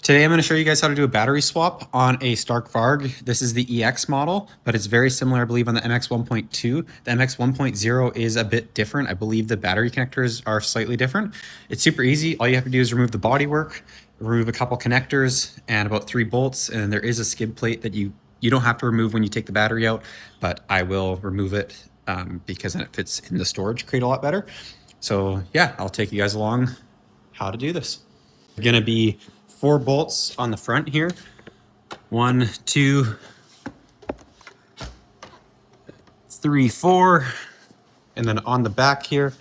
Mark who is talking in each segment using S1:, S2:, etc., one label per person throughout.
S1: Today I'm going to show you guys how to do a battery swap on a Stark Varq. This is the EX model, but it's very similar, I believe, on the MX 1.2. The MX 1.0 is a bit different. I believe the battery connectors are slightly different. It's super easy. All you have to do is remove the bodywork, remove a couple connectors and about 3 bolts, and there is a skid plate that you don't have to remove when you take the battery out, but I will remove it because then it fits in the storage crate a lot better. So yeah, I'll take you guys along how to do this. It's gonna be 4 bolts on the front here. 1, 2, 3, 4. And then on the back here,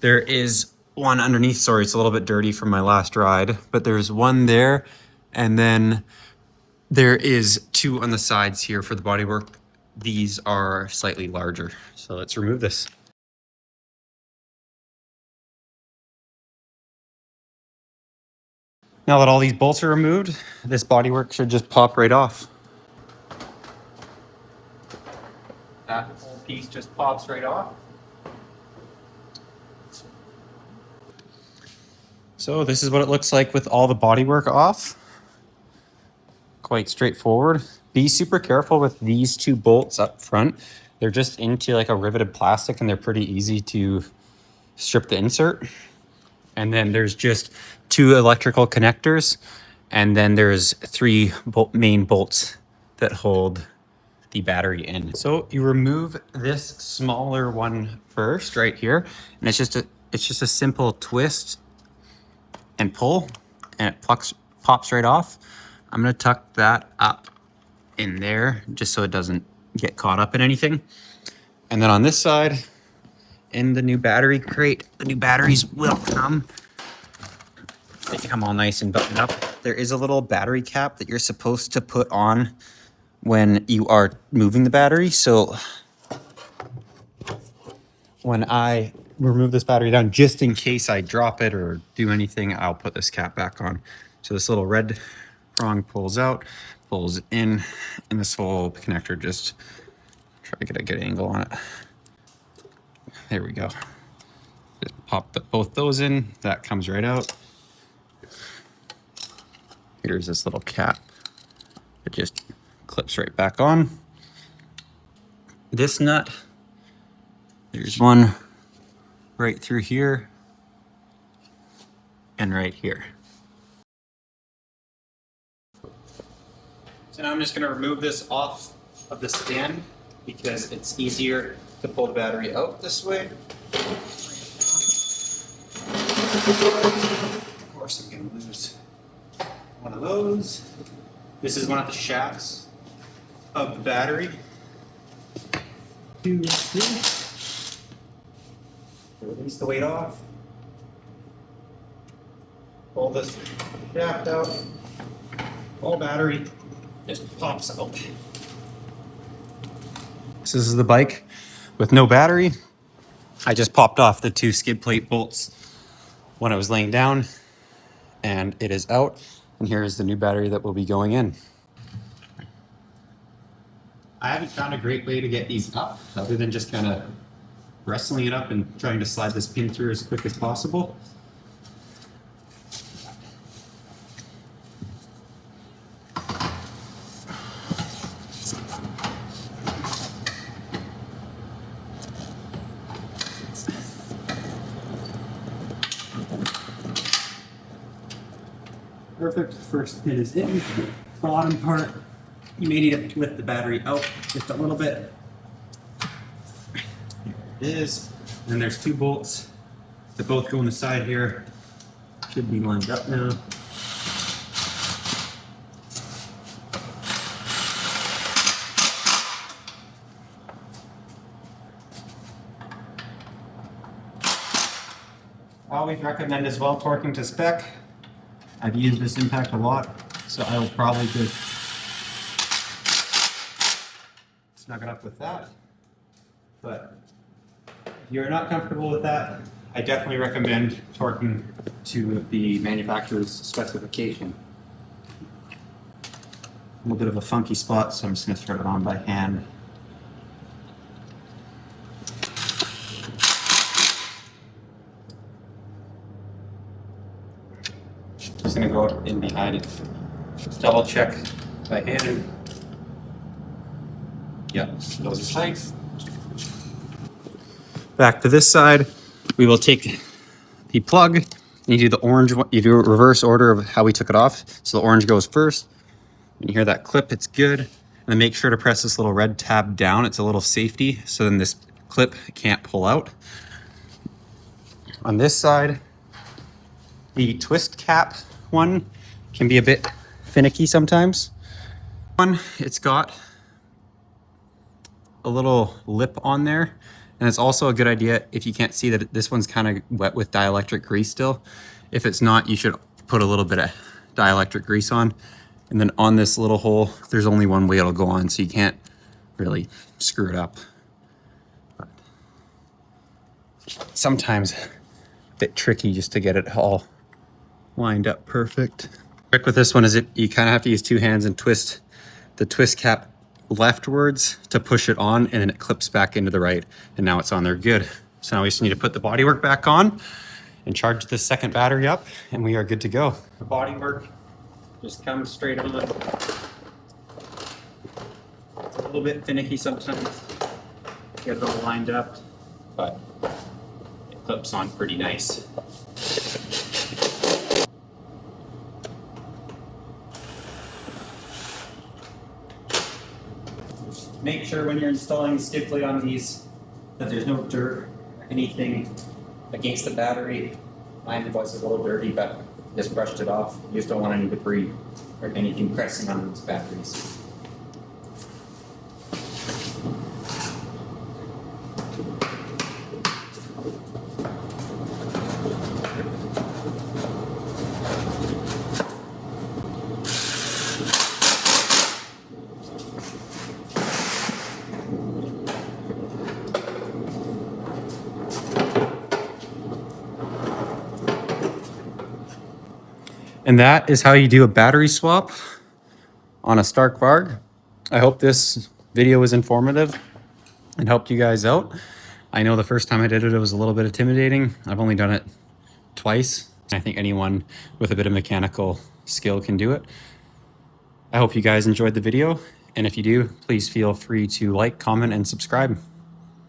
S1: there is one underneath. Sorry, it's a little bit dirty from my last ride, but there's one there. And then there is 2 on the sides here for the bodywork. These are slightly larger. So let's remove this. Now that all these bolts are removed, this bodywork should just pop right off. That whole piece just pops right off. So this is what it looks like with all the bodywork off. Quite straightforward. Be super careful with these 2 bolts up front. They're just into like a riveted plastic and they're pretty easy to strip the insert. And then there's just 2 electrical connectors. And then there's 3 main bolts that hold the battery in. So you remove this smaller one first right here. And it's just a simple twist and pull, and it pops right off. I'm gonna tuck that up in there just so it doesn't get caught up in anything. And then on this side, in the new battery crate, the new batteries will come. They come all nice and buttoned up. There is a little battery cap that you're supposed to put on when you are moving the battery. So when I remove this battery down, just in case I drop it or do anything, I'll put this cap back on. So this little red prong pulls out, pulls in, and this whole connector just try to get a good angle on it. There we go. Just pop both those in, that comes right out. Here's this little cap. It just clips right back on. This nut, there's one right through here and right here. So now I'm just going to remove this off of the stand because it's easier to pull the battery out this way. Of course I'm going to lose one of those. This is one of the shafts of the battery. 2, 3. Release the weight off. Pull this shaft out. Whole battery just pops out. This is the bike with no battery. I just popped off the 2 skid plate bolts when I was laying down, and it is out. And here is the new battery that will be going in. I haven't found a great way to get these up other than just kind of wrestling it up and trying to slide this pin through as quick as possible. Perfect. First pin is in. Bottom part, you may need to lift the battery out just a little bit. Here it is. And then there's 2 bolts that both go on the side here. Should be lined up now. I always recommend as well torquing to spec. I've used this impact a lot, so I will probably just snug it up with that. But if you're not comfortable with that, I definitely recommend torquing to the manufacturer's specification. A little bit of a funky spot, so I'm just going to thread it on by hand. Just going to go in behind it Double check by hand. Yep, those are tight. Back to this side, we will take the plug. You do the orange one, you do a reverse order of how we took it off. So the orange goes first. When you hear that clip, it's good. And then make sure to press this little red tab down. It's a little safety, so then this clip can't pull out. On this side, the twist cap one can be a bit finicky sometimes. It's got a little lip on there, and it's also a good idea if you can't see that this one's kind of wet with dielectric grease still. If it's not, you should put a little bit of dielectric grease on. And then on this little hole, there's only one way it'll go on, so you can't really screw it up. But sometimes a bit tricky just to get it all lined up perfect. Trick with this one is you kind of have to use two hands and twist the twist cap leftwards to push it on, and then it clips back into the right, and now it's on there good. So now we just need to put the bodywork back on and charge the second battery up, and we are good to go. The bodywork just comes straight on. It's a little bit finicky sometimes, get it all lined up, but it clips on pretty nice. Make sure when you're installing the skid plate on these that there's no dirt or anything against the battery. Mine was a little dirty, but just brushed it off. You just don't want any debris or anything pressing on these batteries. And that is how you do a battery swap on a Stark Varq. I hope this video was informative and helped you guys out. I know the first time I did it, it was a little bit intimidating. I've only done it twice. I think anyone with a bit of mechanical skill can do it. I hope you guys enjoyed the video. And if you do, please feel free to like, comment, and subscribe.